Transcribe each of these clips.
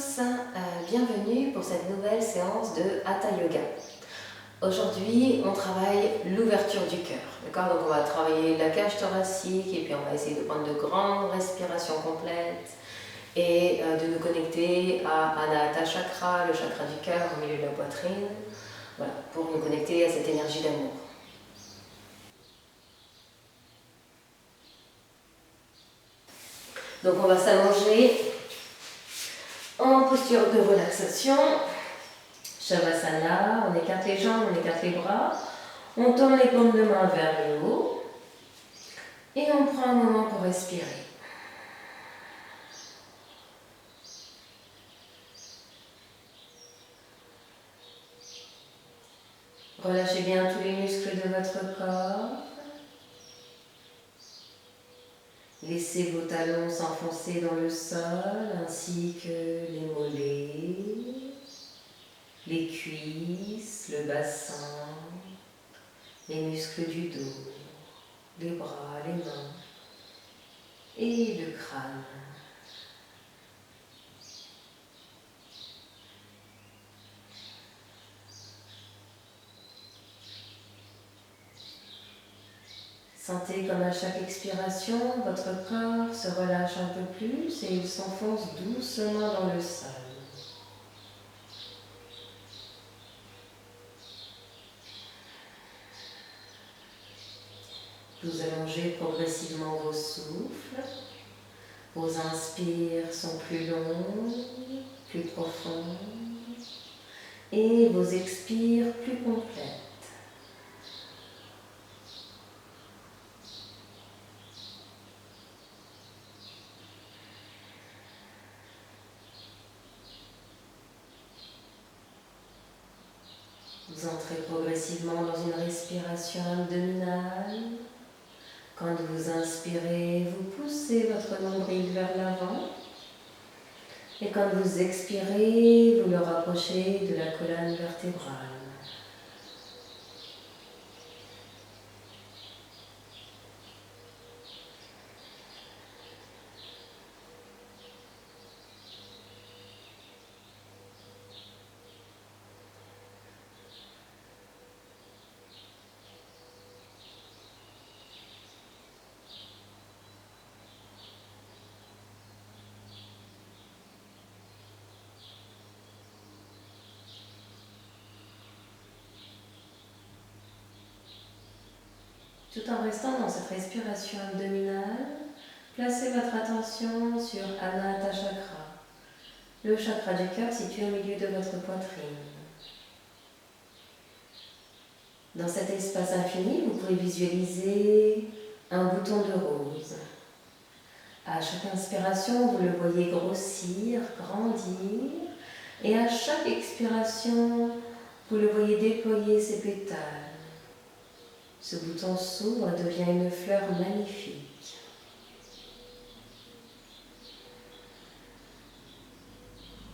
tous, bienvenue pour cette nouvelle séance de Hatha Yoga. Aujourd'hui, on travaille l'ouverture du cœur. D'accord? Donc on va travailler la cage thoracique et puis on va essayer de prendre de grandes respirations complètes et de nous connecter à Anahata Chakra, le chakra du cœur au milieu de la poitrine, voilà, pour nous connecter à cette énergie d'amour. Donc on va s'allonger en posture de relaxation, Shavasana, on écarte les jambes, on écarte les bras, on tourne les paumes de main vers le haut et on prend un moment pour respirer. Relâchez bien tous les muscles de votre corps. Laissez vos talons s'enfoncer dans le sol ainsi que les mollets, les cuisses, le bassin, les muscles du dos, les bras, les mains et le crâne. Sentez comme à chaque expiration, votre corps se relâche un peu plus et il s'enfonce doucement dans le sol. Vous allongez progressivement vos souffles. Vos inspires sont plus longues, plus profondes et vos expires plus complètes. Vous entrez progressivement dans une respiration abdominale. Quand vous inspirez, vous poussez votre nombril vers l'avant. Et quand vous expirez, vous le rapprochez de la colonne vertébrale. Tout en restant dans cette respiration abdominale, placez votre attention sur Anahata Chakra, le chakra du cœur situé au milieu de votre poitrine. Dans cet espace infini, vous pouvez visualiser un bouton de rose. À chaque inspiration, vous le voyez grossir, grandir, et à chaque expiration, vous le voyez déployer ses pétales. Ce bouton s'ouvre et devient une fleur magnifique.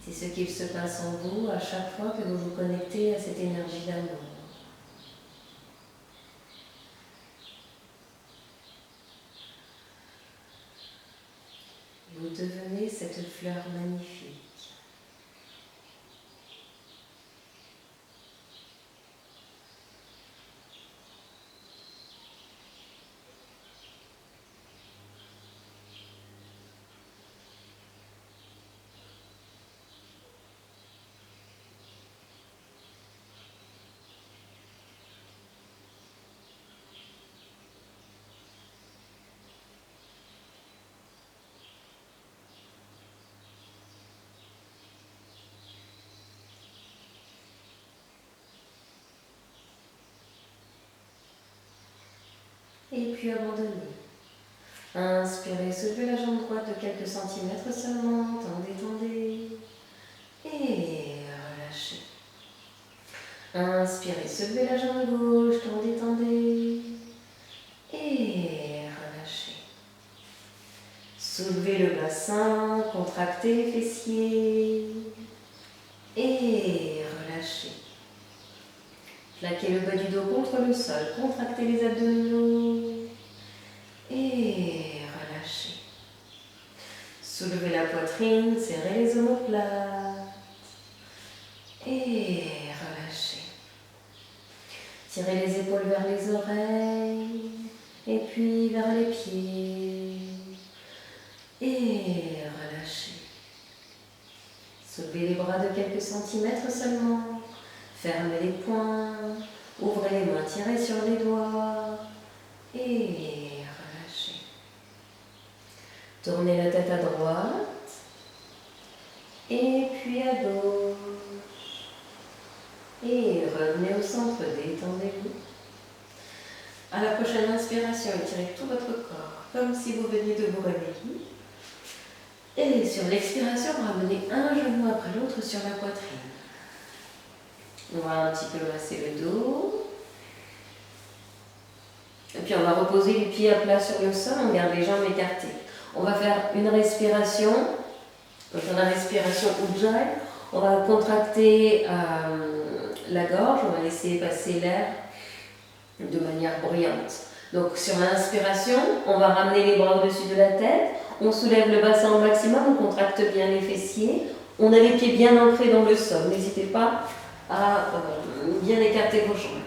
C'est ce qu'il se passe en vous à chaque fois que vous vous connectez à cette énergie d'amour. Vous devenez cette fleur magnifique. Et puis abandonnez. Inspirez, soulevez la jambe droite de quelques centimètres seulement, tendez, tendez. Et relâchez. Inspirez, soulevez la jambe gauche, tendez, tendez. Et relâchez. Soulevez le bassin, contractez les fessiers. Et relâchez. Plaquez le bas du dos contre le sol, contractez les abdominaux. Et relâchez. Soulevez la poitrine, serrez les omoplates. Et relâchez. Tirez les épaules vers les oreilles. Et puis vers les pieds. Et relâchez. Soulevez les bras de quelques centimètres seulement. Fermez les poings. Ouvrez les mains, tirez sur les doigts. Et relâchez. Tournez la tête à droite. Et puis à gauche. Et revenez au centre, détendez-vous. À la prochaine inspiration, étirez tout votre corps, comme si vous veniez de vous réveiller. Et sur l'expiration, ramenez un genou après l'autre sur la poitrine. On va un petit peu masser le dos. Et puis on va reposer les pieds à plat sur le sol, on garde les jambes écartées. On va faire une respiration. Donc dans la respiration Ujjayi, on va contracter la gorge, on va laisser passer l'air de manière bruyante. Donc sur l'inspiration, on va ramener les bras au-dessus de la tête, on soulève le bassin au maximum, on contracte bien les fessiers, on a les pieds bien ancrés dans le sol, n'hésitez pas à bien écarter vos jambes.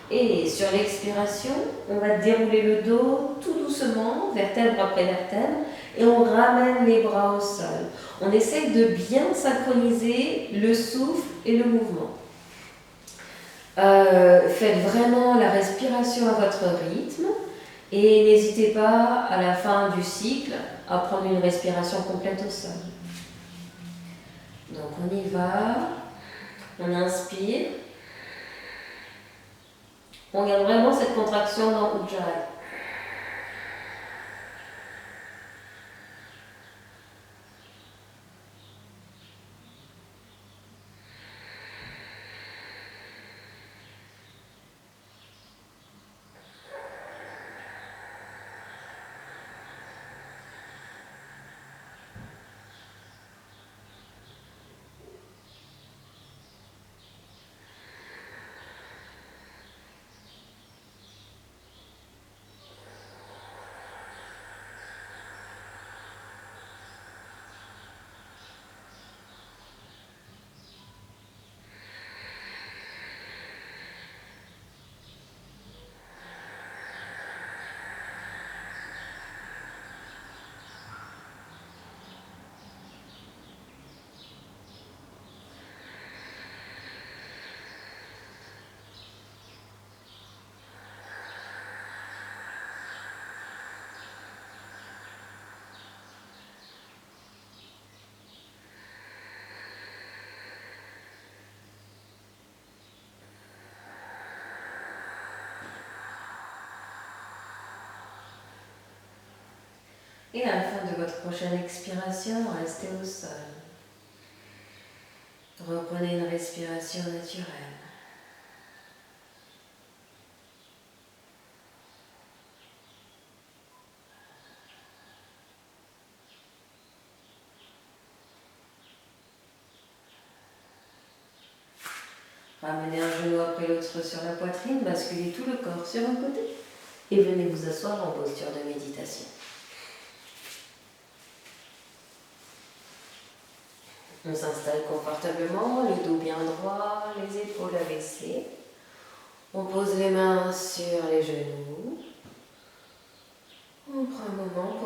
Et sur l'expiration, on va dérouler le dos tout doucement, vertèbre après vertèbre, et on ramène les bras au sol. On essaye de bien synchroniser le souffle et le mouvement. Faites vraiment la respiration à votre rythme et n'hésitez pas à la fin du cycle à prendre une respiration complète au sol. Donc on y va, on inspire, on garde vraiment cette contraction dans Ujjayi. Et à la fin de votre prochaine expiration, restez au sol. Reprenez une respiration naturelle. Ramenez un genou après l'autre sur la poitrine, basculez tout le corps sur un côté et venez vous asseoir en posture de méditation. On s'installe confortablement, le dos bien droit, les épaules abaissées. On pose les mains sur les genoux. On prend un moment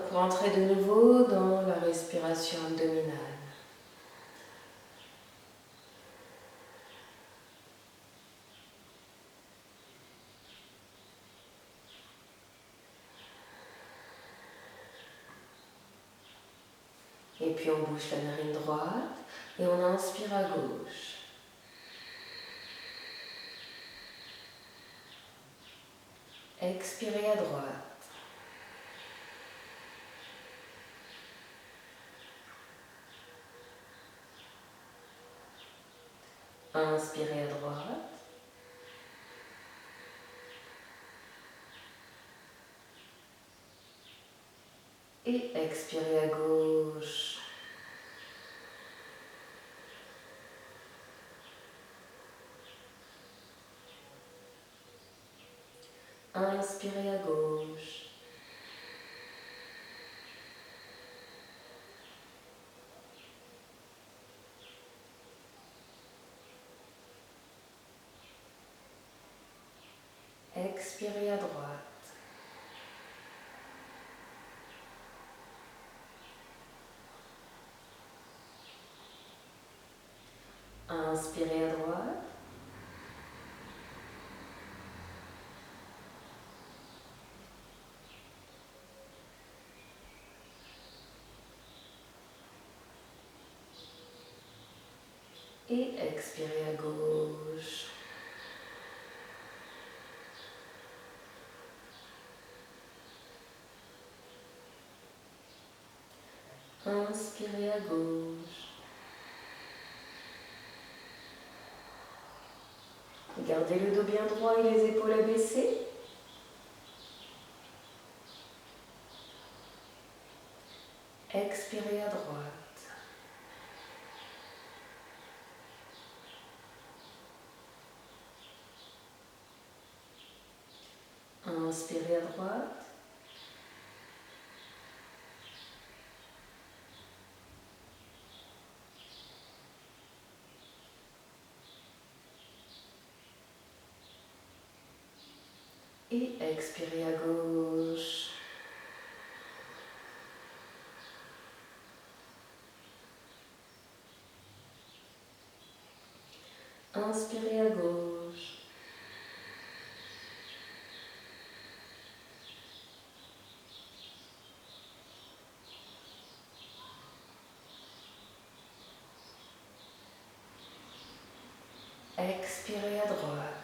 pour entrer de nouveau dans la respiration abdominale. Et puis on bouge la narine droite et on inspire à gauche. Expirez à droite. Inspirez à droite. Et expirez à gauche. Inspirez à gauche. Expirez à droite. Inspirez à droite. Et expirez à gauche. Inspirez à gauche. Gardez le dos bien droit et les épaules abaissées. Expirez à droite. Inspirez à droite. Et expirez à gauche. Inspirez à gauche. Expirez à droite.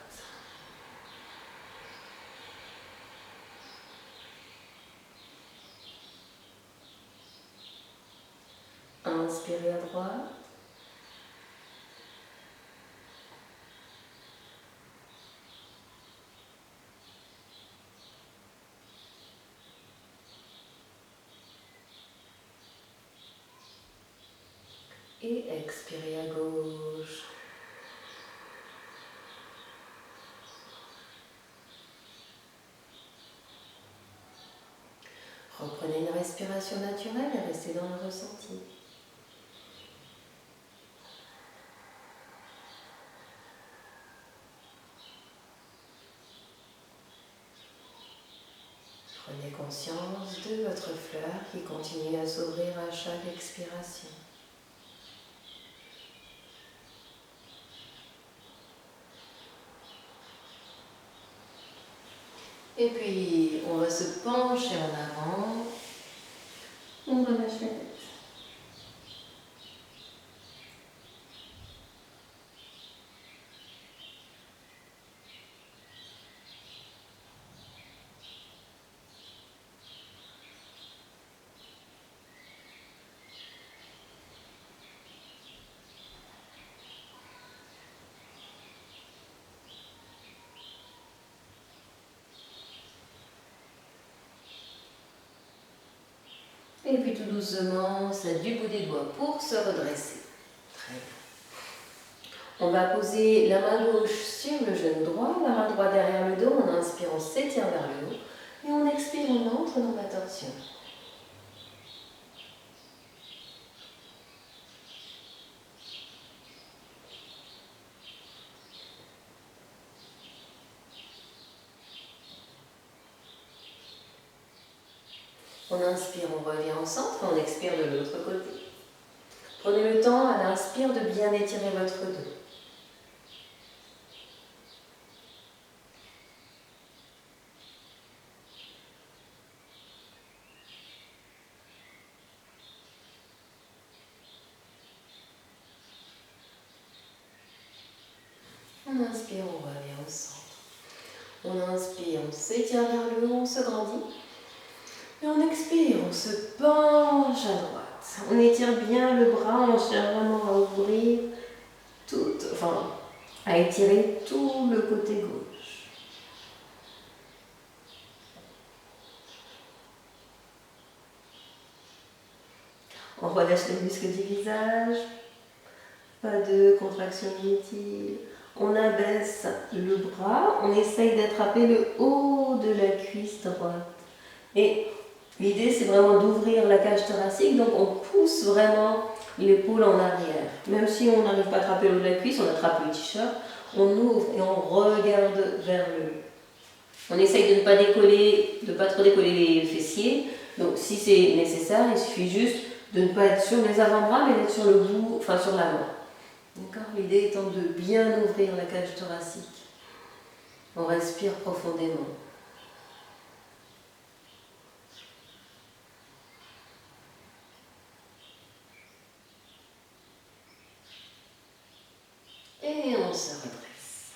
Inspirez à droite. Et expirez à gauche. Reprenez une respiration naturelle et restez dans le ressenti. Prenez conscience de votre fleur qui continue à s'ouvrir à chaque expiration. Et puis, on va se pencher en avant. On relâche la tête. Et puis tout doucement, on s'aide du bout des doigts pour se redresser. Très bien. On va poser la main gauche sur le genou droit, la main droite derrière le dos. On inspire, on s'étire vers le haut. Et on expire, on entre dans la torsion. On inspire, on revient au centre, on expire de l'autre côté. Prenez le temps à l'inspire de bien étirer votre dos. On inspire, on revient au centre. On inspire, on s'étire vers le haut, on se grandit. Et on expire, on se penche à droite. On étire bien le bras, on cherche vraiment à ouvrir à étirer tout le côté gauche. On relâche les muscles du visage. Pas de contraction inutile. On abaisse le bras, on essaye d'attraper le haut de la cuisse droite. Et l'idée, c'est vraiment d'ouvrir la cage thoracique, donc on pousse vraiment l'épaule en arrière. Même si on n'arrive pas à attraper le haut de la cuisse, on attrape le t-shirt, on ouvre et on regarde vers le haut. On essaye de ne pas décoller, de pas trop décoller les fessiers. Donc si c'est nécessaire, il suffit juste de ne pas être sur les avant-bras, mais d'être sur le bout, enfin sur l'avant. D'accord? L'idée étant de bien ouvrir la cage thoracique. On respire profondément. Et on se redresse.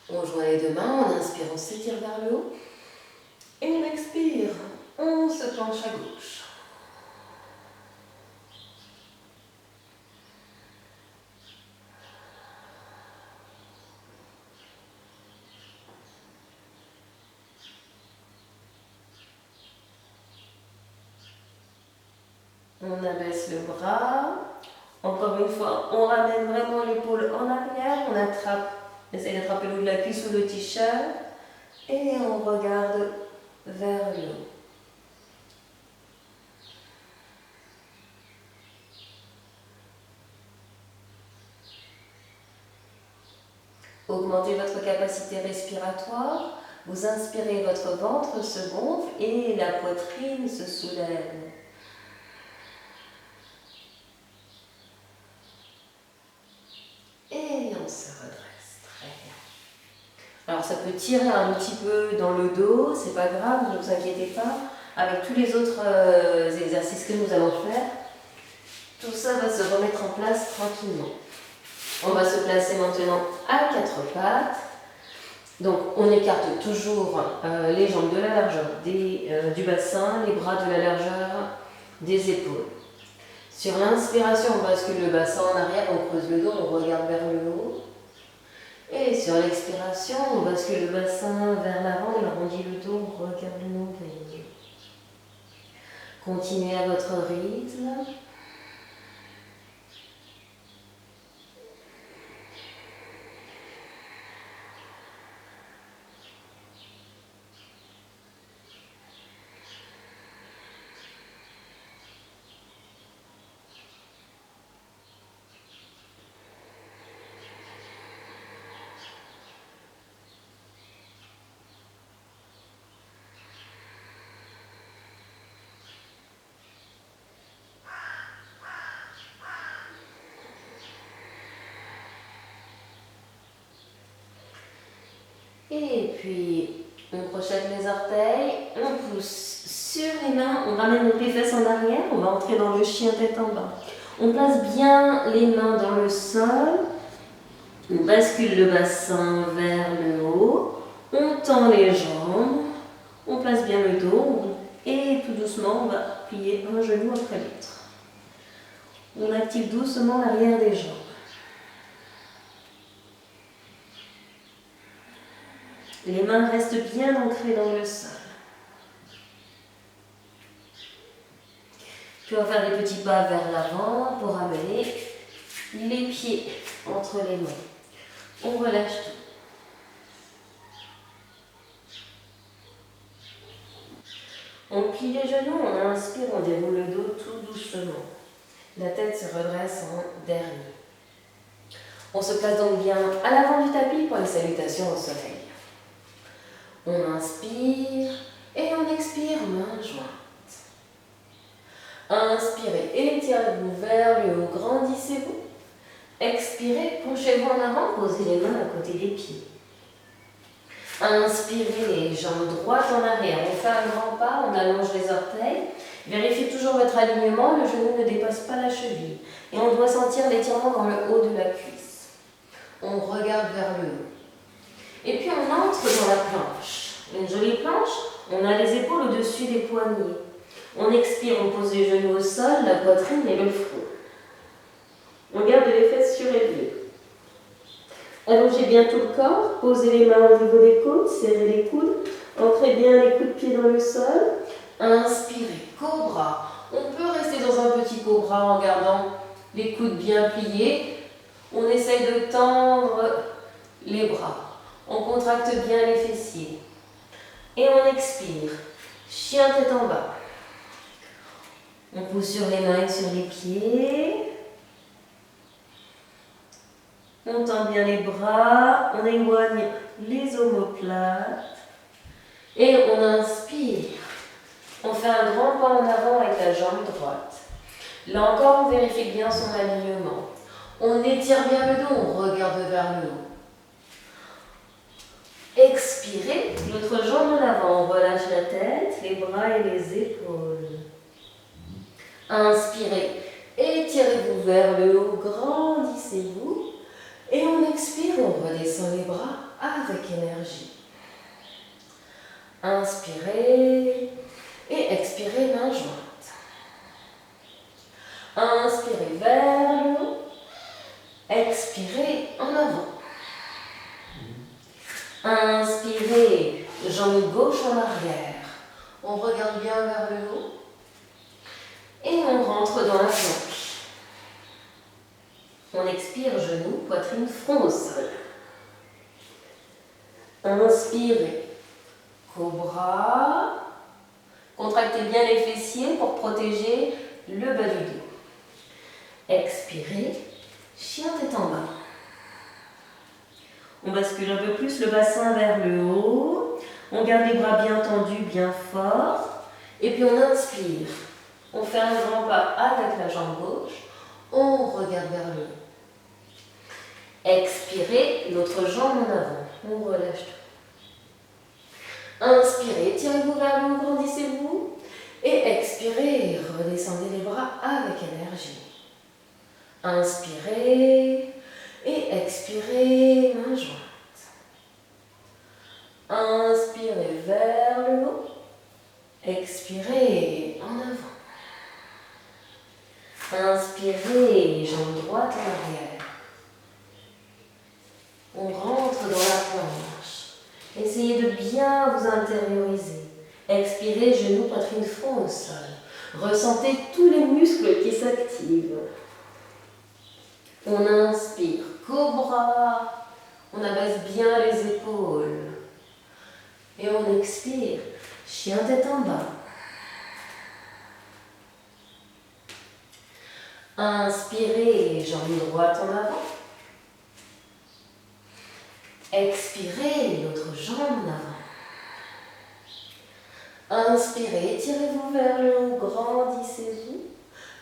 On joint les deux mains, on inspire, on s'étire vers le haut. Et on expire, on se penche à gauche. On abaisse le bras. Encore une fois, on ramène vraiment l'épaule en arrière. On attrape, on essaie d'attraper le haut de la cuisse ou le t-shirt. Et on regarde vers le haut. Augmentez votre capacité respiratoire. Vous inspirez, votre ventre se gonfle et la poitrine se soulève. Et on se redresse. Très bien. Alors ça peut tirer un petit peu dans le dos, c'est pas grave, ne vous inquiétez pas. Avec tous les autres exercices que nous allons faire, tout ça va se remettre en place tranquillement. On va se placer maintenant à quatre pattes. Donc on écarte toujours les jambes de la largeur du bassin, les bras de la largeur des épaules. Sur l'inspiration, on bascule le bassin en arrière, on creuse le dos, on regarde vers le haut. Et sur l'expiration, on bascule le bassin vers l'avant, on arrondit le dos, on regarde le nombril. Continuez à votre rythme. Et puis, on crochette les orteils, on pousse sur les mains, on ramène les fesses en arrière, on va entrer dans le chien tête en bas. On place bien les mains dans le sol, on bascule le bassin vers le haut, on tend les jambes, on place bien le dos et tout doucement, on va plier un genou après l'autre. On active doucement l'arrière des jambes. Les mains restent bien ancrées dans le sol. Puis on va faire des petits pas vers l'avant pour amener les pieds entre les mains. On relâche tout. On plie les genoux, on inspire, on déroule le dos tout doucement. La tête se redresse en dernier. On se place donc bien à l'avant du tapis pour les salutations au soleil. On inspire et on expire, main jointe. Inspirez, étirez-vous vers le haut, grandissez-vous. Expirez, penchez-vous en avant, posez les mains à côté des pieds. Inspirez, les jambes droites en arrière. On fait un grand pas, on allonge les orteils. Vérifiez toujours votre alignement, le genou ne dépasse pas la cheville. Et on doit sentir l'étirement dans le haut de la cuisse. On regarde vers le haut. Et puis on entre dans la planche. Une jolie planche, on a les épaules au-dessus des poignets. On expire, on pose les genoux au sol, la poitrine et le front. On garde les fesses surélevées. Allongez bien tout le corps, posez les mains au niveau des côtes, serrez les coudes, ancrez bien les coups de pied dans le sol. Inspirez, cobra. On peut rester dans un petit cobra en gardant les coudes bien pliés. On essaye de tendre les bras. On contracte bien les fessiers. Et on expire. Chien tête en bas. On pousse sur les mains et sur les pieds. On tend bien les bras, on éloigne les omoplates. Et on inspire. On fait un grand pas en avant avec la jambe droite. Là encore, on vérifie bien son alignement. On étire bien le dos, on regarde vers le haut. Expirez, l'autre jambe en avant, on relâche la tête, les bras et les épaules. Inspirez, étirez-vous vers le haut, grandissez-vous. Et on expire, on redescend les bras avec énergie. Inspirez et expirez, main jointe. Inspirez vers le haut, expirez en avant. Inspirez, jambe gauche en arrière. On regarde bien vers le haut. Et on rentre dans la planche. On expire, genoux, poitrine, front au sol. Inspirez, cobra. Contractez bien les fessiers pour protéger le bas du dos. Expirez, chien tête en bas. On bascule un peu plus le bassin vers le haut. On garde les bras bien tendus, bien forts. Et puis on inspire. On fait un grand pas avec la jambe gauche. On regarde vers le haut. Expirez, l'autre jambe en avant. On relâche tout. Inspirez, tirez-vous vers le haut, grandissez-vous. Et expirez, redescendez les bras avec énergie. Inspirez et expirez, main jointe. Inspirez vers le haut. Expirez en avant. Inspirez, jambe droite en arrière. On rentre dans la planche. Essayez de bien vous intérioriser. Expirez, genoux, poitrine, front au sol. Ressentez tous les muscles qui s'activent. On inspire, cobra. On abaisse bien les épaules. Et on expire, chien tête en bas. Inspirez, jambe droite en avant. Expirez, l'autre jambe en avant. Inspirez, étirez-vous vers le haut, grandissez-vous.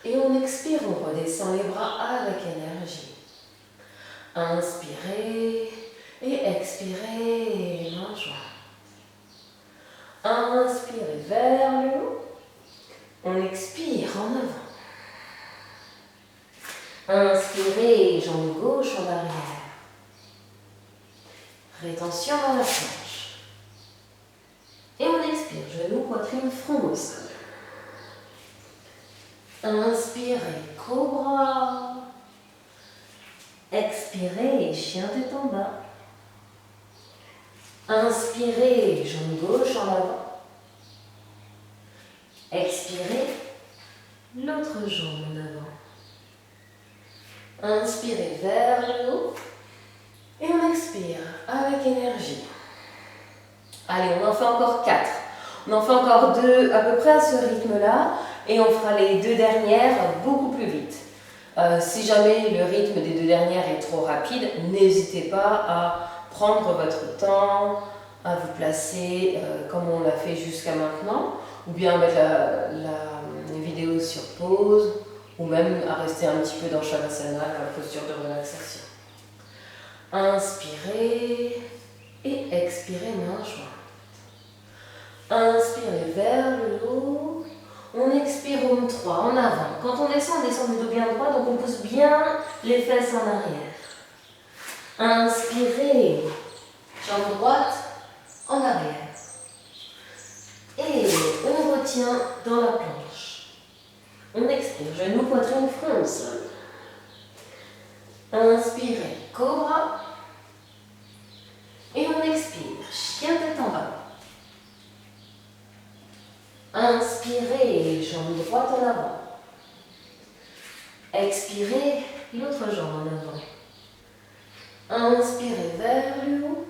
Et on expire, on redescend les bras avec énergie. Inspirez et expirez, main jointe. Inspirez vers le haut. On expire en avant. Inspirez, jambe gauche en arrière. Rétention dans la planche. Et on expire, genoux, poitrine, front au sol. Inspirez, cobra. Expirez, chien tête en bas. Inspirez, jambe gauche en avant. Expirez, l'autre jambe en avant. Inspirez vers le haut. Et on expire avec énergie. Allez, on en fait encore 4. On en fait encore 2 à peu près à ce rythme-là. Et on fera les 2 dernières beaucoup plus vite. Si jamais le rythme des 2 dernières est trop rapide, n'hésitez pas à prendre votre temps, à vous placer comme on l'a fait jusqu'à maintenant, ou bien mettre la vidéo sur pause, ou même à rester un petit peu dans Shavasana, la posture de relaxation. Inspirez et expirez, main jointe. Inspirez vers le haut. On expire Om 3 en avant. Quand on descend du dos bien droit, donc on pousse bien les fesses en arrière. Inspirez, jambe droite en arrière. Et on retient dans la planche. On expire, genoux, poitrine, front au sol. Inspirez, cobra. Et on expire, chien tête en bas. Inspirez, jambe droite en avant. Expirez, l'autre jambe en avant. Inspirez vers le haut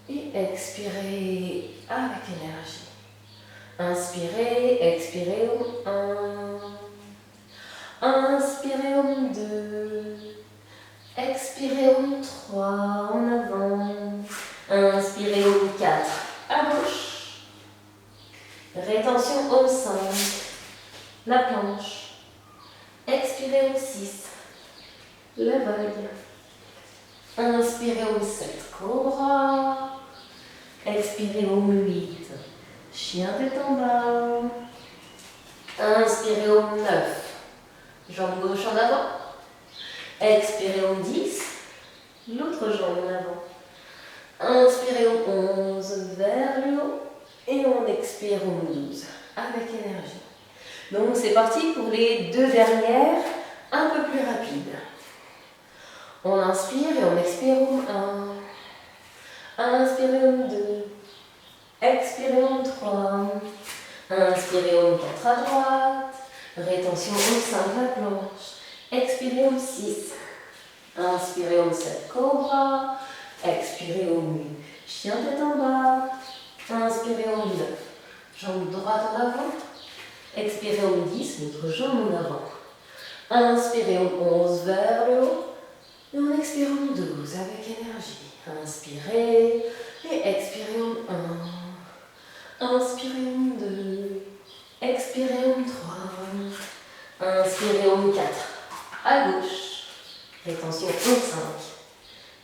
et expirez avec énergie. Inspirez, expirez Om 1. Inspirez Om 2. Expirez Om 3 en avant. Inspirez au 4 à gauche. Rétention au 5. La planche. Expirez au 6. La vague. Inspirez au 7. Cobra. Expirez au 8. Chien tête en bas. Inspirez au 9. Jambe gauche en avant. Expirez au 10. L'autre jambe en avant. Inspirez au 11 vers le haut. Et on expire au 12 avec énergie. Donc c'est parti pour les deux dernières, un peu plus rapides. On inspire et on expire au 1. Inspirez au 2. Expirez au 3. Inspirez au 4 à droite. Rétention au 5 la planche. Expirez au 6. Inspirez au 7 cobra. Expirez au 8 chien tête en bas. Inspirez au 9. Jambe droite en avant. Expirez au 10, l'autre jambe en avant. Inspirez au 11 vers le haut. Et on expire au 12 avec énergie. Inspirez et expirez au 1. Inspirez au 2. Expirez au 3. Inspirez au 4. À gauche. Rétention au 5.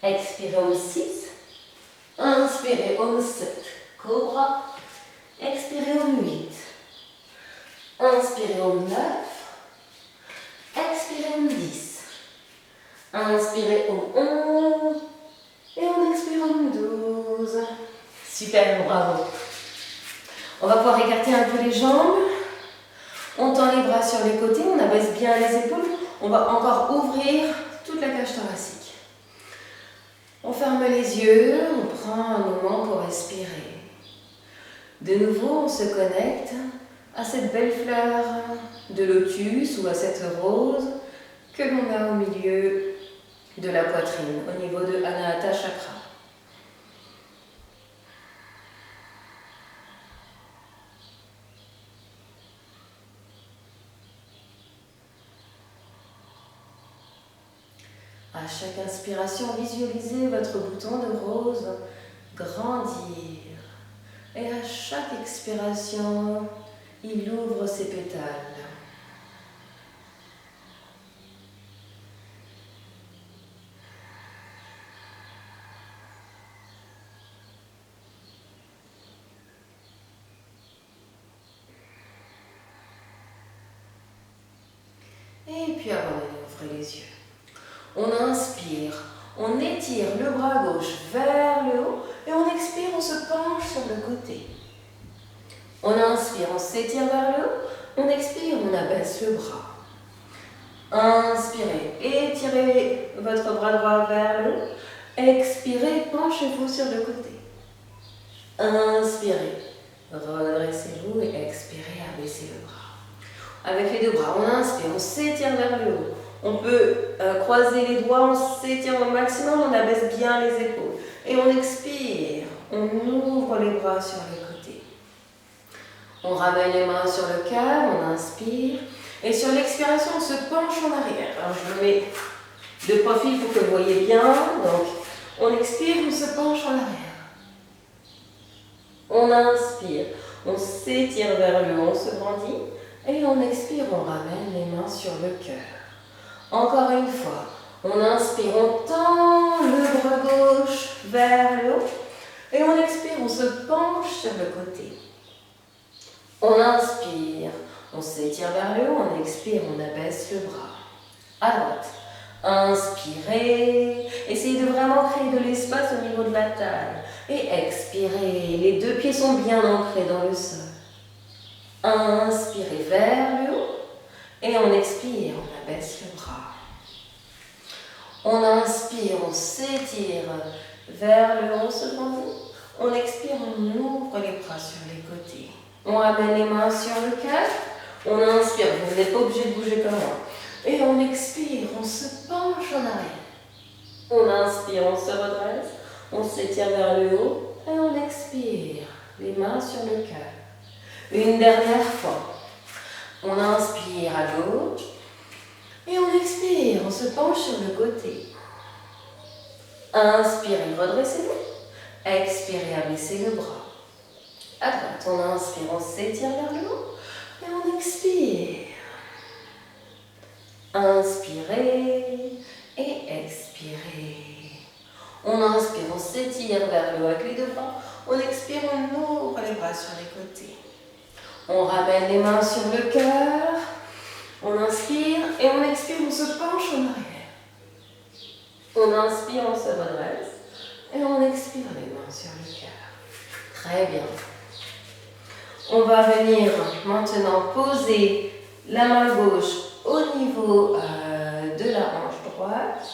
Expirez au 6. Inspirez au 7. Cobra. Expirez au 8. Inspirez au 9. Expirez au 10. Inspirez au 11. Et on expire au 12. Super, bravo. On va pouvoir écarter un peu les jambes. On tend les bras sur les côtés, on abaisse bien les épaules. On va encore ouvrir toute la cage thoracique. On ferme les yeux, on prend un moment pour respirer. De nouveau, on se connecte à cette belle fleur de lotus ou à cette rose que l'on a au milieu de la poitrine, au niveau de Anahata Chakra. À chaque inspiration, visualisez votre bouton de rose grandir. Et à chaque expiration, il ouvre ses pétales. Et puis abandonnez, ouvrez les yeux. On inspire, on étire le bras gauche vers le haut et on expire, on se penche sur le côté. On inspire, on s'étire vers le haut, on expire, on abaisse le bras. Inspirez, étirez votre bras droit vers le haut. Expirez, penchez-vous sur le côté. Inspirez, redressez-vous et expirez, abaissez le bras. Avec les deux bras, on inspire, on s'étire vers le haut. On peut croiser les doigts, on s'étire au maximum, on abaisse bien les épaules. Et on expire, on ouvre les bras sur les côtés. On ramène les mains sur le cœur, on inspire. Et sur l'expiration, on se penche en arrière. Alors je le mets de profil pour que vous voyez bien. Donc on expire, on se penche en arrière. On inspire, on s'étire vers le haut, on se grandit. Et on expire, on ramène les mains sur le cœur. Encore une fois, on inspire, on tend le bras gauche vers le haut. Et on expire, on se penche sur le côté. On inspire, on s'étire vers le haut, on expire, on abaisse le bras. À droite. Inspirez, essayez de vraiment créer de l'espace au niveau de la taille. Et expirez, les deux pieds sont bien ancrés dans le sol. Inspirez vers le haut et on expire, on abaisse le bras. On inspire, on s'étire vers le haut, on se grandit. On expire, on ouvre les bras sur les côtés. On ramène les mains sur le cœur. On inspire, vous n'êtes pas obligé de bouger comme moi. Et on expire, on se penche en arrière. On inspire, on se redresse. On s'étire vers le haut et on expire, les mains sur le cœur. Une dernière fois. On inspire à gauche et on expire, on se penche sur le côté. Inspirez, redressez-vous. Expirez, abaissez le bras. À droite, on inspire, on s'étire vers le haut. Et on expire. Inspirez et expirez. On inspire, on s'étire vers le haut avec les deux bras. On expire, on ouvre les bras sur les côtés. On ramène les mains sur le cœur. On inspire et on expire, on se penche en arrière. On inspire, on se redresse. Et on expire les mains sur le cœur. Très bien. On va venir maintenant poser la main gauche au niveau de la hanche droite.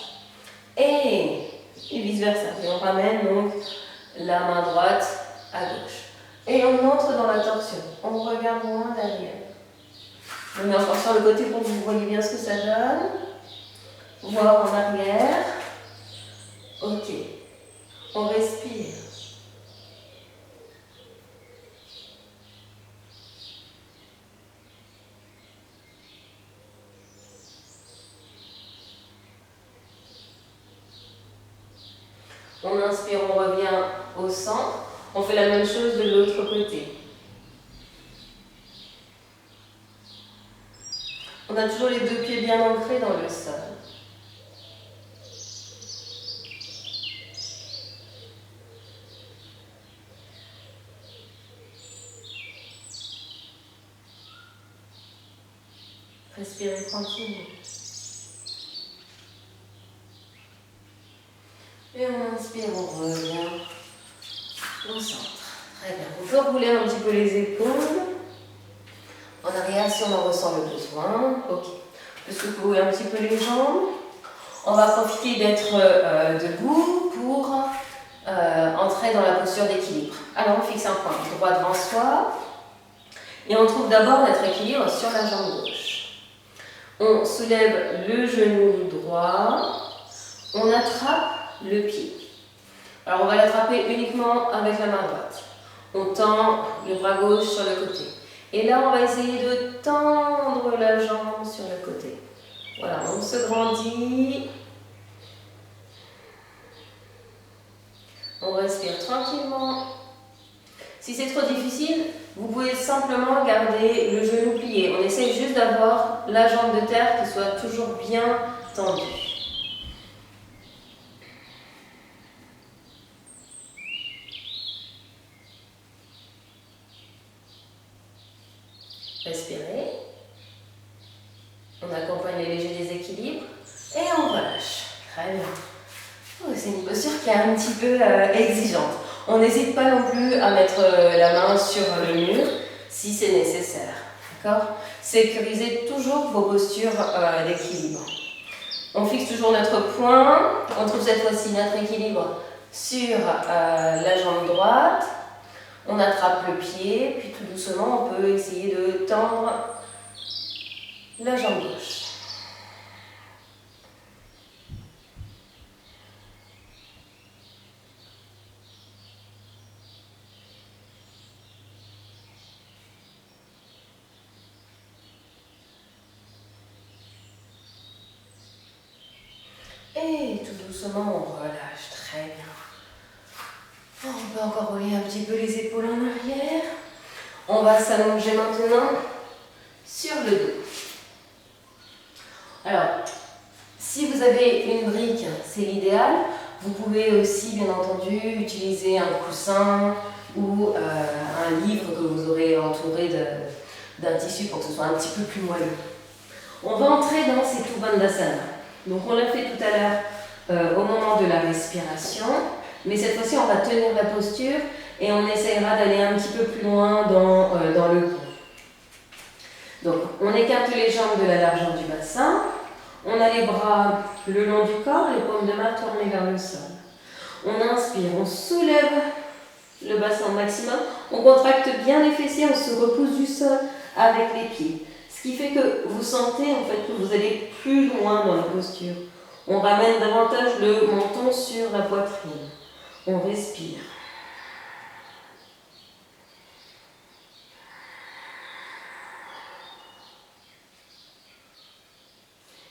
Et vice versa. Et on ramène donc la main droite à gauche. Et on entre dans la torsion. On regarde loin derrière. On met encore sur le côté pour que vous voyez bien ce que ça donne. Voir en arrière. Ok. On respire. On inspire, on revient au centre. On fait la même chose de l'autre côté. On a toujours les deux pieds bien ancrés dans le sol. Respirez tranquillement. Et on inspire, on revient au centre. Très bien. On peut rouler un petit peu les épaules. En arrière si on en ressent le besoin. Ok. On peut secouer un petit peu les jambes. On va profiter d'être debout pour entrer dans la posture d'équilibre. Alors on fixe un point droit devant soi. Et on trouve d'abord notre équilibre sur la jambe gauche. On soulève le genou droit. On attrape le pied. Alors on va l'attraper uniquement avec la main droite. On tend le bras gauche sur le côté. Et là on va essayer de tendre la jambe sur le côté. Voilà, on se grandit. On respire tranquillement. Si c'est trop difficile, vous pouvez simplement garder le genou plié. On essaye juste d'avoir la jambe de terre qui soit toujours bien tendue. Respirez. On accompagne les légers déséquilibres et on relâche. Très bien. Oh, c'est une posture qui est un petit peu exigeante. On n'hésite pas non plus à mettre la main sur le mur si c'est nécessaire. D'accord ? Sécurisez toujours vos postures d'équilibre. On fixe toujours notre point. On trouve cette fois-ci notre équilibre sur la jambe droite. On attrape le pied, puis tout doucement, on peut essayer de tendre la jambe gauche. Et tout doucement, on relâche. Très bien. On peut encore rouler un petit peu les épaules en arrière. On va s'allonger maintenant sur le dos. Alors, si vous avez une brique, c'est l'idéal. Vous pouvez aussi, bien entendu, utiliser un coussin ou un livre que vous aurez entouré d'un tissu pour que ce soit un petit peu plus moelleux. On va entrer dans Setu Bandhasana. Donc on l'a fait tout à l'heure au moment de la respiration. Mais cette fois-ci, on va tenir la posture et on essaiera d'aller un petit peu plus loin dans le cou. Donc, on écarte les jambes de la largeur du bassin. On a les bras le long du corps, les paumes de main tournées vers le sol. On inspire, on soulève le bassin au maximum. On contracte bien les fessiers, on se repousse du sol avec les pieds. Ce qui fait que vous sentez en fait que vous allez plus loin dans la posture. On ramène davantage le menton sur la poitrine. On respire.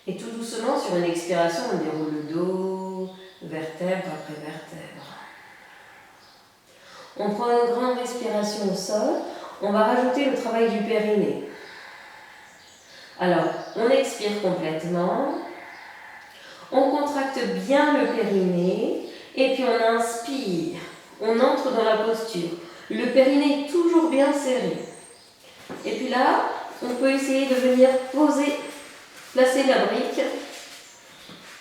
Et tout doucement, sur une expiration, on déroule le dos, vertèbre après vertèbre. On prend une grande respiration au sol. On va rajouter le travail du périnée. Alors, on expire complètement. On contracte bien le périnée. Et puis on inspire. On entre dans la posture. Le périnée est toujours bien serré. Et puis là, on peut essayer de venir poser, placer la brique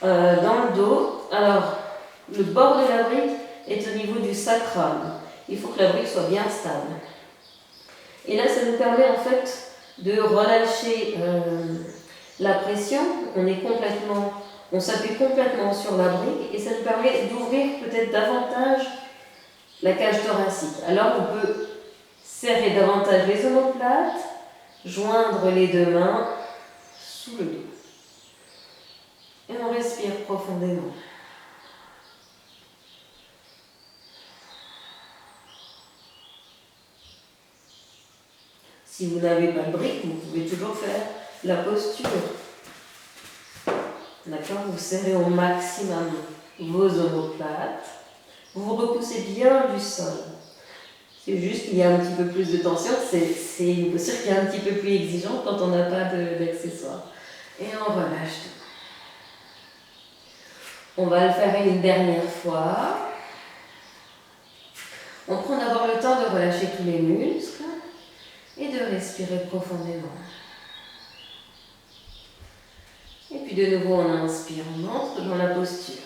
dans le dos. Alors, le bord de la brique est au niveau du sacrum. Il faut que la brique soit bien stable. Et là, ça nous permet en fait de relâcher la pression. On s'appuie complètement sur la brique et ça nous permet d'ouvrir peut-être davantage la cage thoracique. Alors, on peut serrer davantage les omoplates, joindre les deux mains sous le dos. Et on respire profondément. Si vous n'avez pas de brique, vous pouvez toujours faire la posture. D'accord? Vous serrez au maximum vos omoplates. Vous vous repoussez bien du sol. C'est juste qu'il y a un petit peu plus de tension. C'est une posture qui est un petit peu plus exigeante quand on n'a pas d'accessoires. Et on relâche tout. On va le faire une dernière fois. On prend d'abord le temps de relâcher tous les muscles et de respirer profondément. Et puis de nouveau, on inspire, on entre dans la posture.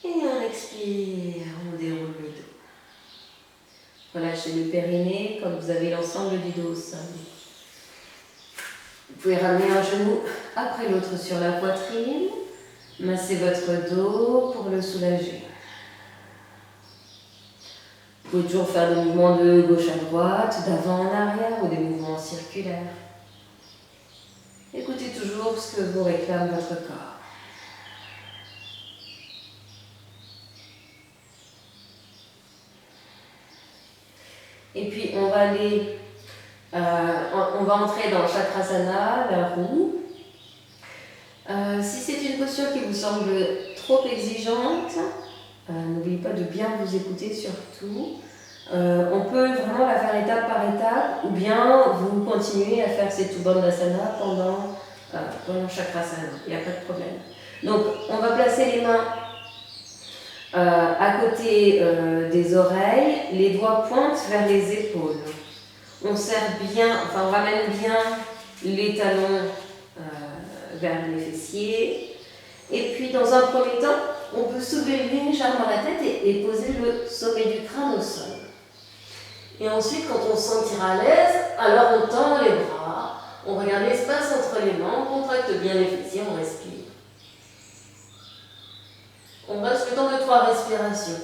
Et on expire, on déroule le dos. Relâchez le périnée comme vous avez l'ensemble du dos au sol. Vous pouvez ramener un genou après l'autre sur la poitrine. Massez votre dos pour le soulager. Vous pouvez toujours faire des mouvements de gauche à droite, d'avant en arrière ou des mouvements circulaires. Écoutez toujours ce que vous réclame votre corps. Et puis on va aller, on va entrer dans Chakrasana, la roue. Si c'est une posture qui vous semble trop exigeante, n'oubliez pas de bien vous écouter surtout. On peut vraiment la faire étape par étape, ou bien vous continuez à faire ces Bandhasana pendant Chakrasana, il n'y a pas de problème. Donc on va placer les mains à côté des oreilles, les doigts pointent vers les épaules. On serre bien, on ramène bien les talons vers les fessiers. Et puis dans un premier temps, on peut soulever légèrement la tête et poser le sommet du crâne au sol. Et ensuite, quand on se sentira à l'aise, alors on tend les bras, on regarde l'espace entre les mains, on contracte bien les fessiers, on respire. On reste le temps de 3 respirations.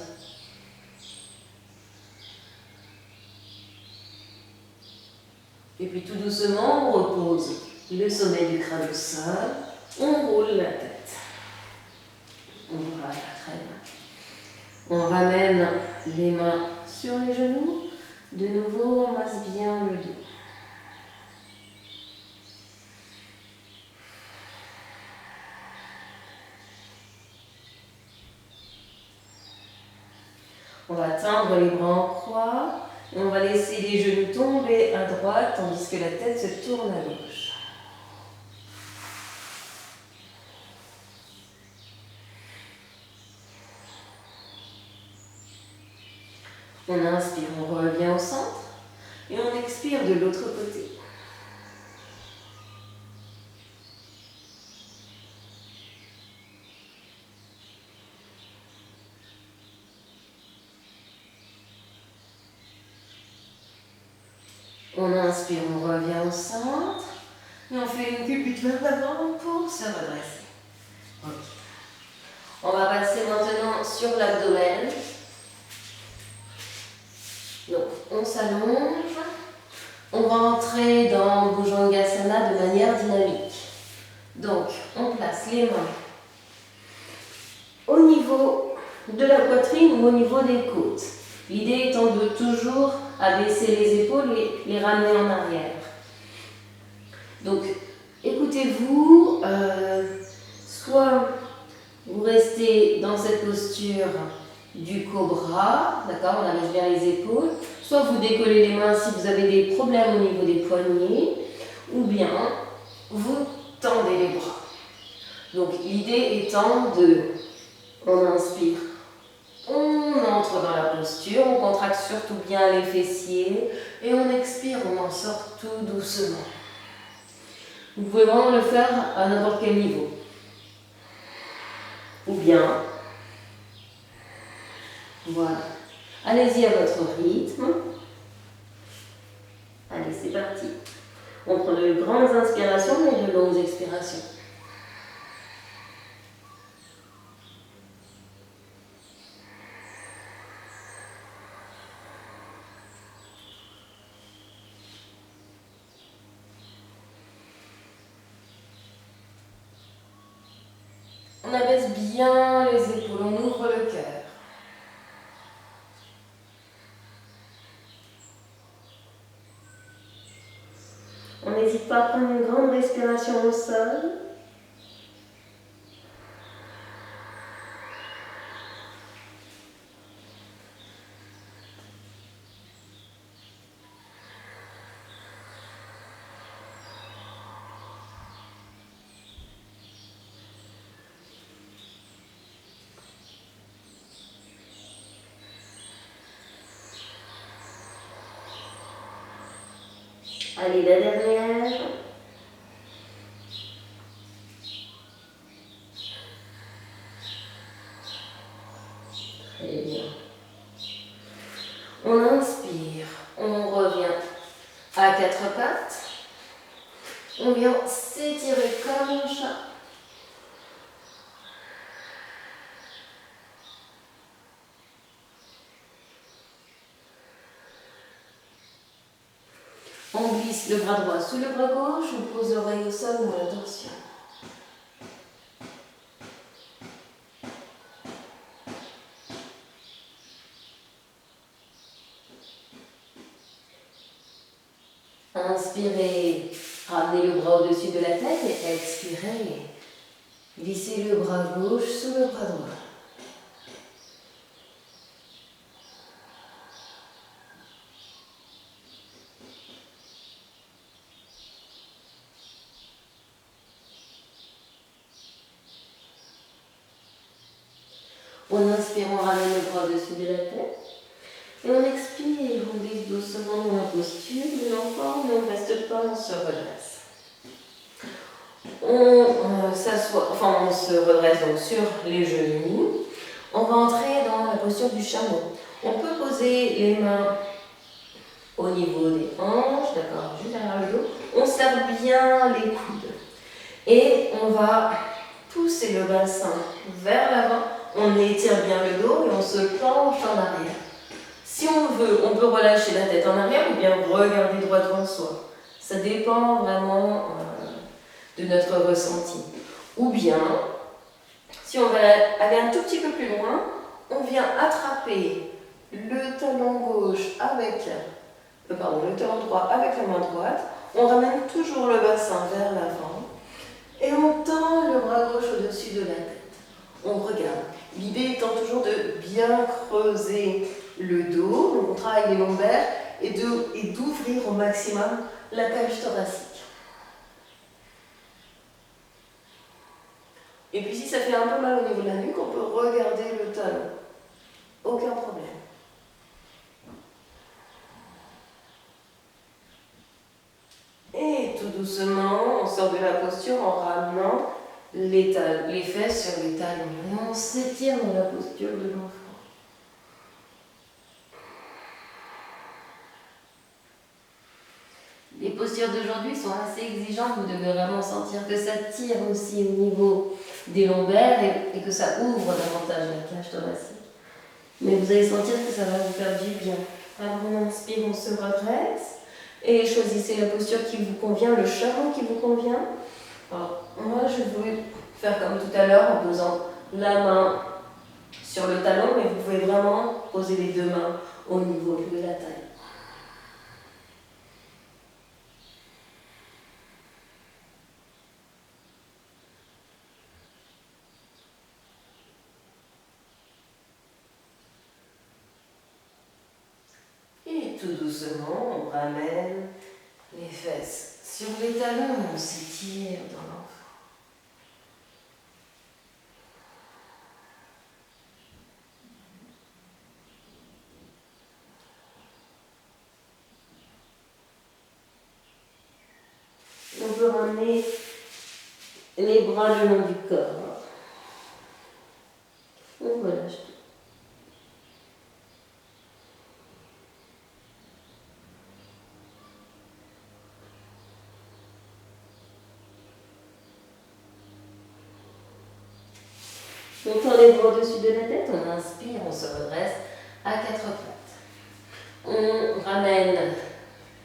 Et puis tout doucement, on repose le sommet du crâne au sol, on roule la tête. On roule la crème. On ramène les mains sur les genoux. De nouveau, on masse bien le dos. On va tendre les bras en croix et on va laisser les genoux tomber à droite tandis que la tête se tourne à gauche. On inspire, on revient au centre et on expire de l'autre côté. On inspire, on revient au centre et on fait une culbute vers l'avant pour se redresser. Okay. On va passer maintenant sur l'abdomen. Donc, on s'allonge. On va entrer dans Bhujangasana de manière dynamique. Donc, on place les mains au niveau de la poitrine ou au niveau des côtes. L'idée étant de toujours abaisser les épaules et les ramener en arrière. Donc, écoutez-vous, soit vous restez dans cette posture du cobra, d'accord, on abaisse bien les épaules, soit vous décollez les mains si vous avez des problèmes au niveau des poignets, ou bien vous tendez les bras. Donc l'idée étant on inspire, on entre dans la posture, on contracte surtout bien les fessiers, et on expire, on en sort tout doucement. Vous pouvez vraiment le faire à n'importe quel niveau. Ou bien, voilà. Allez-y à votre rythme. Allez, c'est parti. On prend de grandes inspirations et de longues expirations. On abaisse bien les épaules, on ouvre le cœur. On n'hésite pas à prendre une grande respiration au sol. Allez, la dernière. Très bien. On inspire, on revient à quatre pattes. On vient s'étirer comme un chat. On glisse le bras droit sous le bras gauche, on pose l'oreille au sol dans la torsion. Inspirez, ramenez le bras au-dessus de la tête et expirez. Glissez le bras gauche sous le bras droit. On inspire, on ramène le bras au-dessus de la tête. Et on expire, on glisse doucement dans la posture de l'enfant, mais on ne reste pas, on se redresse. On s'assoit, enfin on se redresse donc sur les genoux. On va entrer dans la posture du chameau. On peut poser les mains au niveau des hanches, d'accord, juste derrière le dos. On serre bien les coudes. Et on va pousser le bassin vers l'avant. On étire bien le dos et on se penche en arrière. Si on veut, on peut relâcher la tête en arrière ou bien regarder droit devant soi. Ça dépend vraiment de notre ressenti. Ou bien, si on va aller un tout petit peu plus loin, on vient attraper le talon gauche avec, le talon droit avec la main droite. On ramène toujours le bassin vers l'avant et on tend le bras gauche au-dessus de la tête. On regarde. L'idée étant toujours de bien creuser le dos, donc on travaille les lombaires, et d'ouvrir au maximum la cage thoracique. Et puis si ça fait un peu mal au niveau de la nuque, on peut regarder le talon. Aucun problème. Et tout doucement, on sort de la posture en ramenant les fesses sur les talons. Et on s'étire dans la posture de l'enfant. Les postures d'aujourd'hui sont assez exigeantes, vous devez vraiment sentir que ça tire aussi au niveau des lombaires et que ça ouvre davantage la cage thoracique. Mais vous allez sentir que ça va vous faire du bien. Alors on inspire, on se redresse et choisissez la posture qui vous convient, le chameau qui vous convient. Alors moi je vais faire comme tout à l'heure en posant la main sur le talon, mais vous pouvez vraiment poser les deux mains au niveau de la taille. Et tout doucement, on ramène les fesses sur les talons, on s'étire dans l'enfant. On peut ramener les bras le long du corps. On relâche tout. On tend les bras au-dessus de la tête, on inspire, on se redresse à quatre pattes. On ramène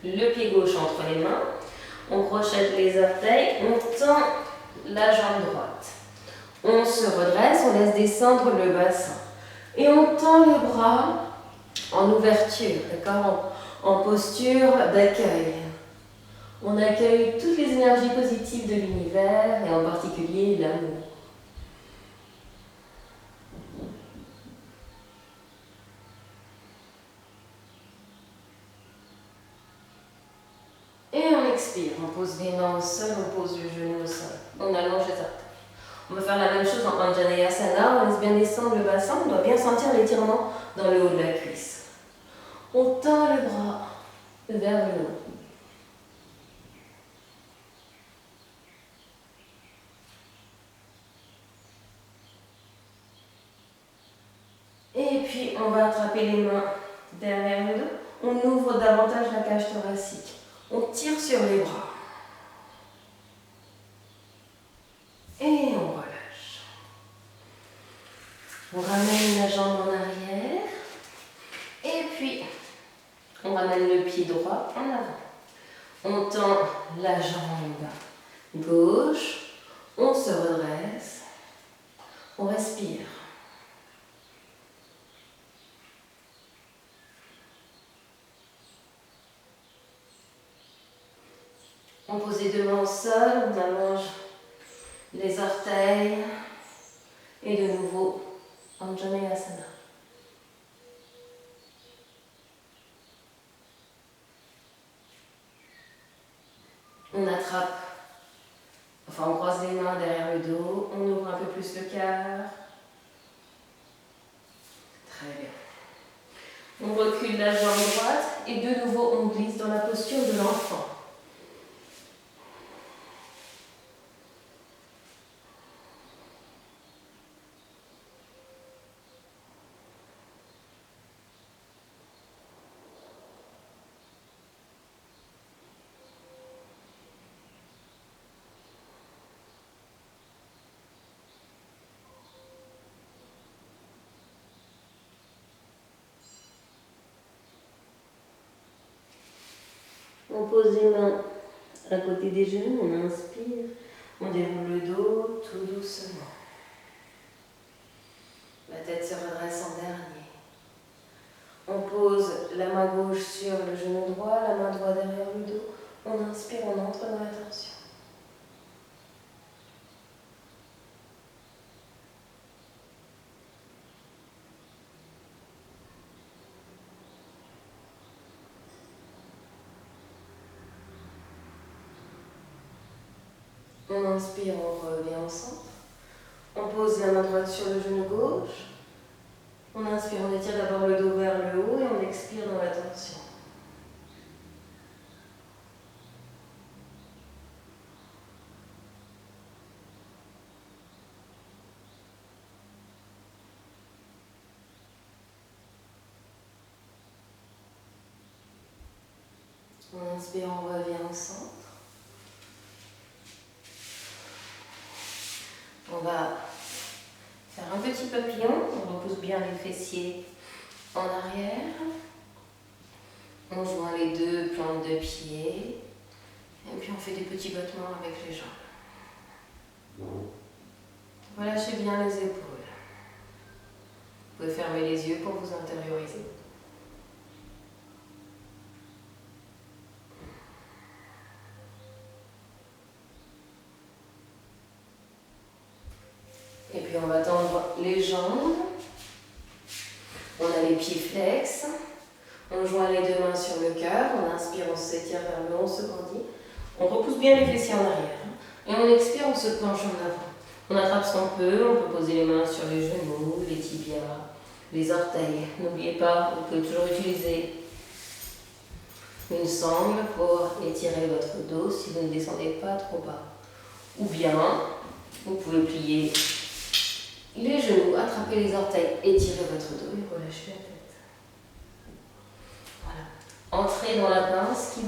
le pied gauche entre les mains, on crochette les orteils, on tend la jambe droite. On se redresse, on laisse descendre le bassin. Et on tend les bras en ouverture, d'accord, en posture d'accueil. On accueille toutes les énergies positives de l'univers et en particulier l'amour. Et on expire, on pose les mains au sol, on pose le genou au sol, on allonge les orteils. On va faire la même chose en Anjaneyasana, on laisse bien descendre le bassin, on doit bien sentir l'étirement dans le haut de la cuisse. On tend le bras vers le haut. Et puis on va attraper les mains derrière le dos, on ouvre davantage la cage thoracique. On tire sur les bras. Et on relâche. On ramène la jambe en arrière. Et puis, on ramène le pied droit en avant. On tend la jambe gauche. On se redresse. On respire. On pose les deux mains au sol, on allonge les orteils et de nouveau Anjaneyasana. On attrape, enfin on croise les mains derrière le dos, on ouvre un peu plus le cœur. Très bien. On recule la jambe droite et de nouveau on glisse dans la posture de l'enfant. On pose les mains à côté des genoux, on inspire, on déroule le dos tout doucement. La tête se redresse en dernier. On pose la main gauche sur le genou droit, la main droite derrière le dos. On inspire, on entre dans la tension. On inspire, on revient au centre. On pose la main droite sur le genou gauche. On inspire, on étire d'abord le dos vers le haut et on expire dans la tension. On inspire, on revient au centre. On va faire un petit papillon, on repousse bien les fessiers en arrière. On joint les deux plantes de pied. Et puis on fait des petits battements avec les jambes. Relâchez bien les épaules. Vous pouvez fermer les yeux pour vous intérioriser. Et puis on va tendre les jambes. On a les pieds flex. On joint les deux mains sur le cœur. On inspire, on s'étire vers le haut, on se grandit. On repousse bien les fessiers en arrière. Et on expire, on se penche en avant. On attrape ce qu'on peut. On peut poser les mains sur les genoux, les tibias, les orteils. N'oubliez pas, vous pouvez toujours utiliser une sangle pour étirer votre dos si vous ne descendez pas trop bas. Ou bien, vous pouvez plier les genoux, attraper les orteils, étirer votre dos et relâcher la tête. Voilà. Entrez dans la pince qui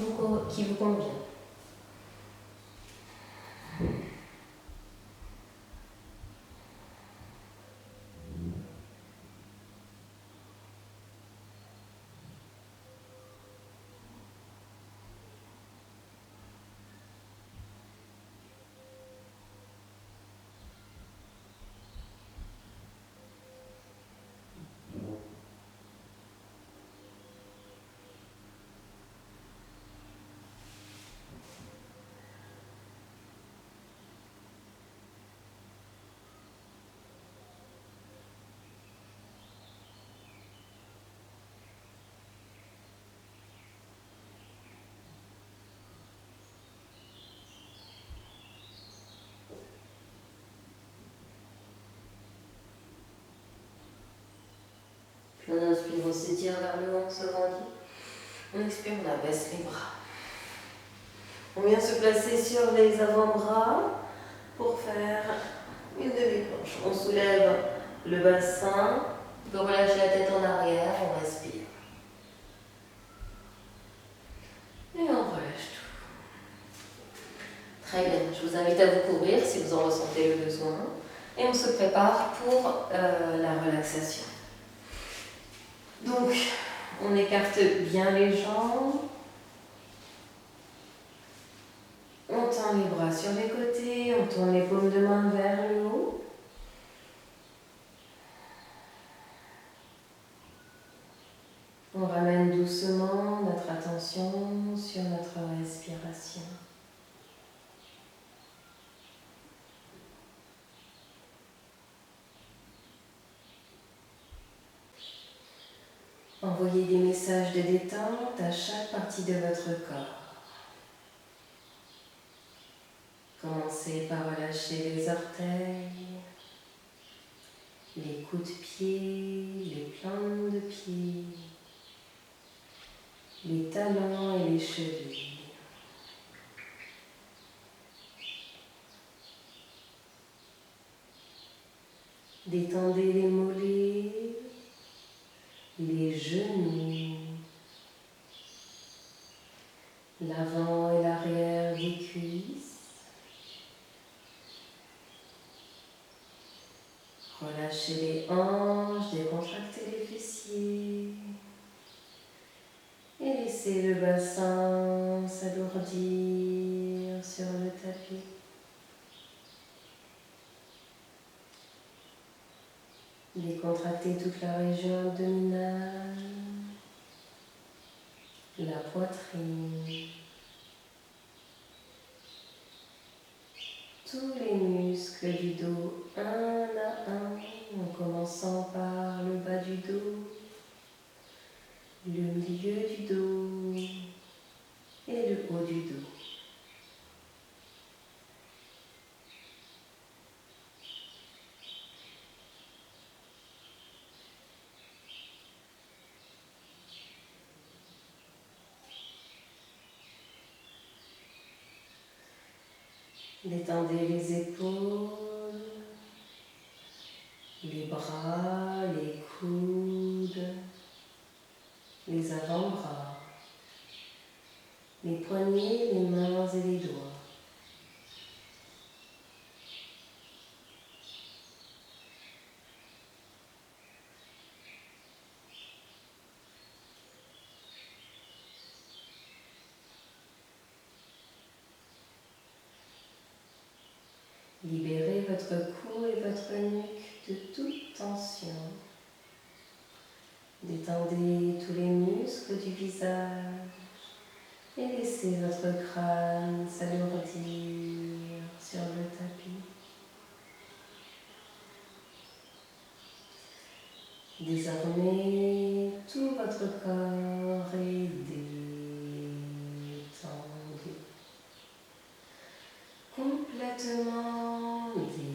vous convient. On inspire, on s'étire vers le haut, on se grandit. On expire, on abaisse les bras. On vient se placer sur les avant-bras pour faire une demi-planche. On soulève le bassin, on peut relâcher la tête en arrière, on respire. Et on relâche tout. Très bien, je vous invite à vous couvrir si vous en ressentez le besoin. Et on se prépare pour la relaxation. Donc, on écarte bien les jambes. On tend les bras sur les côtés, on tourne les paumes de main vers le haut. On ramène doucement notre attention sur notre respiration. Envoyez des messages de détente à chaque partie de votre corps. Commencez par relâcher les orteils, les coudes de pied, les plantes de pied, les talons et les chevilles. Détendez les mollets, les genoux, l'avant et l'arrière des cuisses. Relâchez les hanches, décontractez les fessiers. Et laissez le bassin s'alourdir sur le tapis. Décontractez toute la région abdominale, la poitrine, tous les muscles du dos, un à un, en commençant par le bas du dos, le milieu du dos et le haut du dos. Détendez les épaules, les bras, les coudes, les avant-bras, les poignets, les mains et les doigts. Libérez votre cou et votre nuque de toute tension. Détendez tous les muscles du visage et laissez votre crâne s'alourdir sur le tapis. Désormais, tout votre corps est détendu, complètement détendu.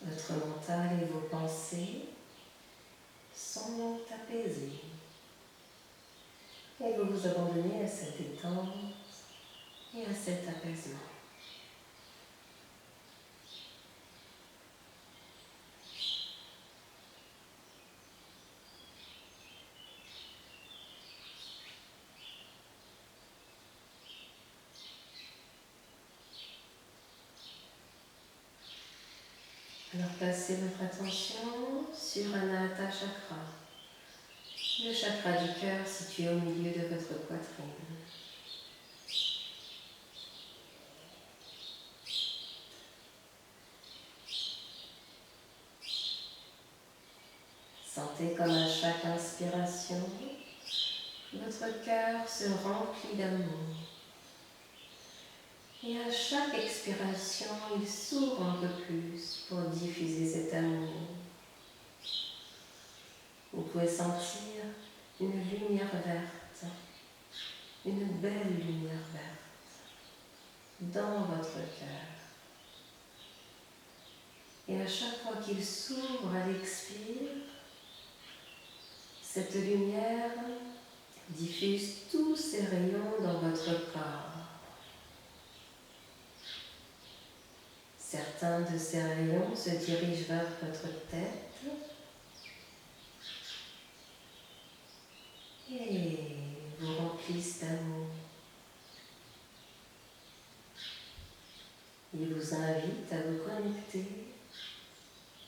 Votre mental et vos pensées sont apaisés et vous vous abandonnez à cette détente et à cet apaisement. Alors placez votre attention sur Anahata Chakra, le chakra du cœur situé au milieu de votre poitrine. Sentez comme à chaque inspiration, votre cœur se remplit d'amour. Et à chaque expiration, il s'ouvre un peu plus pour diffuser cet amour. Vous pouvez sentir une lumière verte, une belle lumière verte dans votre cœur. Et à chaque fois qu'il s'ouvre à l'expire, cette lumière diffuse tous ses rayons dans votre corps. Certains de ces rayons se dirigent vers votre tête et vous remplissent d'amour. Ils vous invitent à vous connecter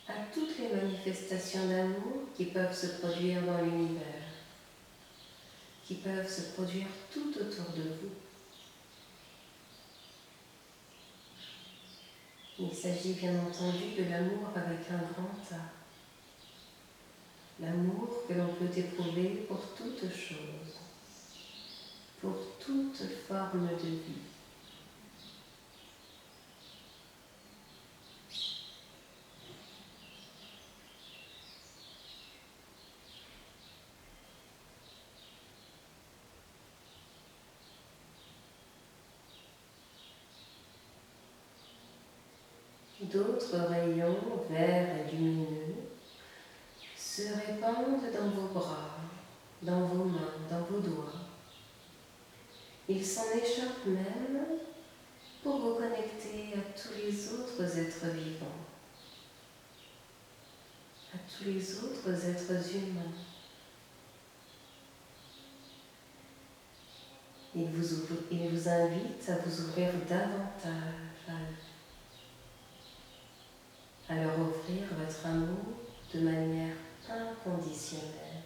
à toutes les manifestations d'amour qui peuvent se produire dans l'univers, qui peuvent se produire tout autour de vous. Il s'agit bien entendu de l'amour avec un grand A. L'amour que l'on peut éprouver pour toute chose, pour toute forme de vie. D'autres rayons verts et lumineux se répandent dans vos bras, dans vos mains, dans vos doigts. Ils s'en échappent même pour vous connecter à tous les autres êtres vivants, à tous les autres êtres humains. Ils vous invitent à vous ouvrir davantage à eux, à leur offrir votre amour de manière inconditionnelle,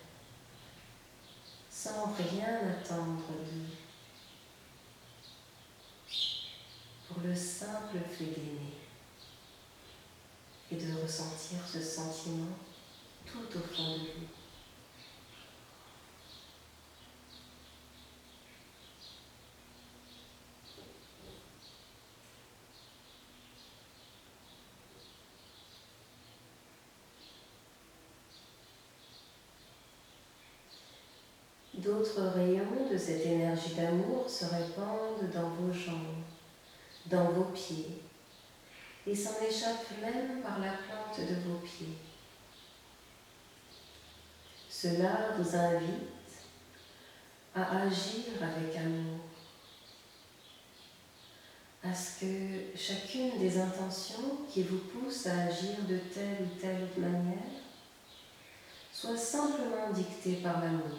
sans rien attendre d'eux, pour le simple fait d'aimer et de ressentir ce sentiment tout au fond de vous. D'autres rayons de cette énergie d'amour se répandent dans vos jambes, dans vos pieds, et s'en échappent même par la plante de vos pieds. Cela vous invite à agir avec amour, à ce que chacune des intentions qui vous poussent à agir de telle ou telle manière soit simplement dictée par l'amour,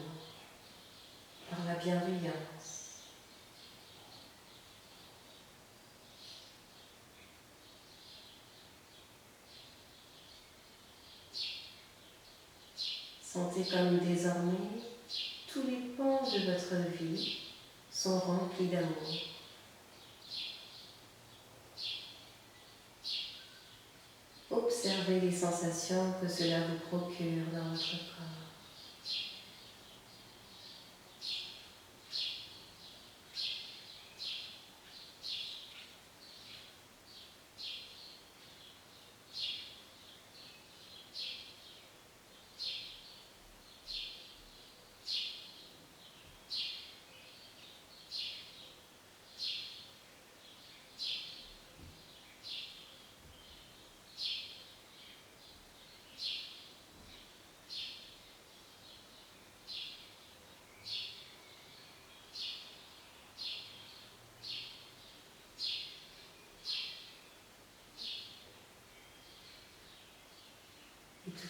par la bienveillance. Sentez comme désormais tous les pans de votre vie sont remplis d'amour. Observez les sensations que cela vous procure dans votre corps.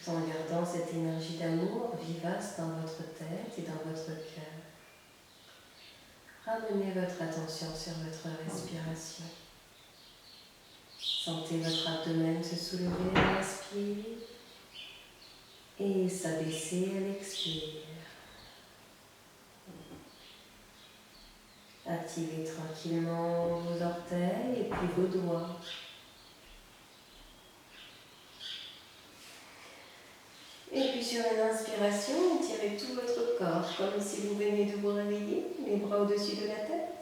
tout en gardant cette énergie d'amour vivace dans votre tête et dans votre cœur. Ramenez votre attention sur votre respiration. Sentez votre abdomen se soulever à l'inspire et s'abaisser à l'expire. Activez tranquillement vos orteils et puis vos doigts. Et puis sur une inspiration, étirez tout votre corps comme si vous veniez de vous réveiller, les bras au-dessus de la tête.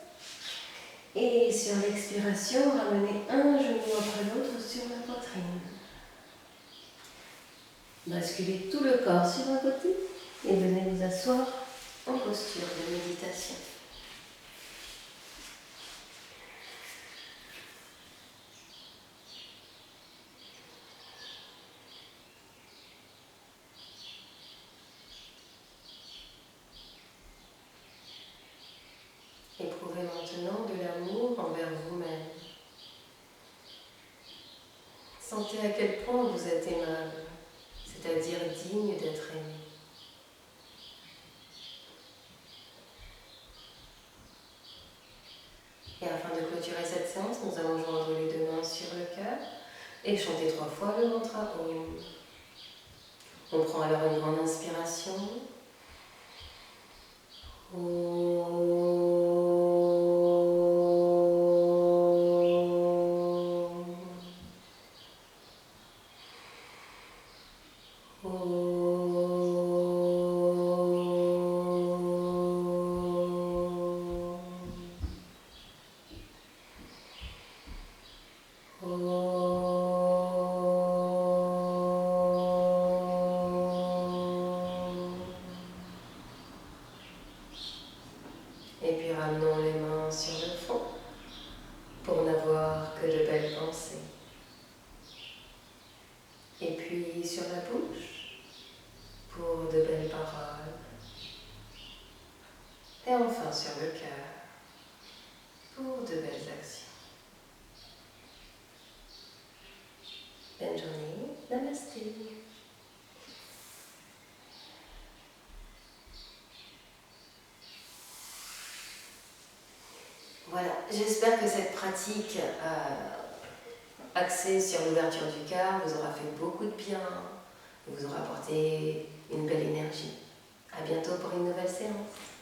Et sur l'expiration, ramenez un genou après l'autre sur la poitrine. Basculez tout le corps sur un côté et venez vous asseoir en posture de méditation. Éprouvez maintenant de l'amour envers vous-même. Sentez à quel point vous êtes aimable, c'est-à-dire digne d'être aimé. Et afin de clôturer cette séance, nous allons joindre les deux mains sur le cœur et chanter 3 fois le mantra Om. On prend alors une grande inspiration. Et puis ramenons les mains sur le front pour n'avoir que de belles pensées. Et puis sur la bouche pour de belles paroles. Et enfin sur le cœur pour de belles actions. Bonne journée, namasté. Voilà, j'espère que cette pratique axée sur l'ouverture du cœur vous aura fait beaucoup de bien, vous aura apporté une belle énergie. À bientôt pour une nouvelle séance.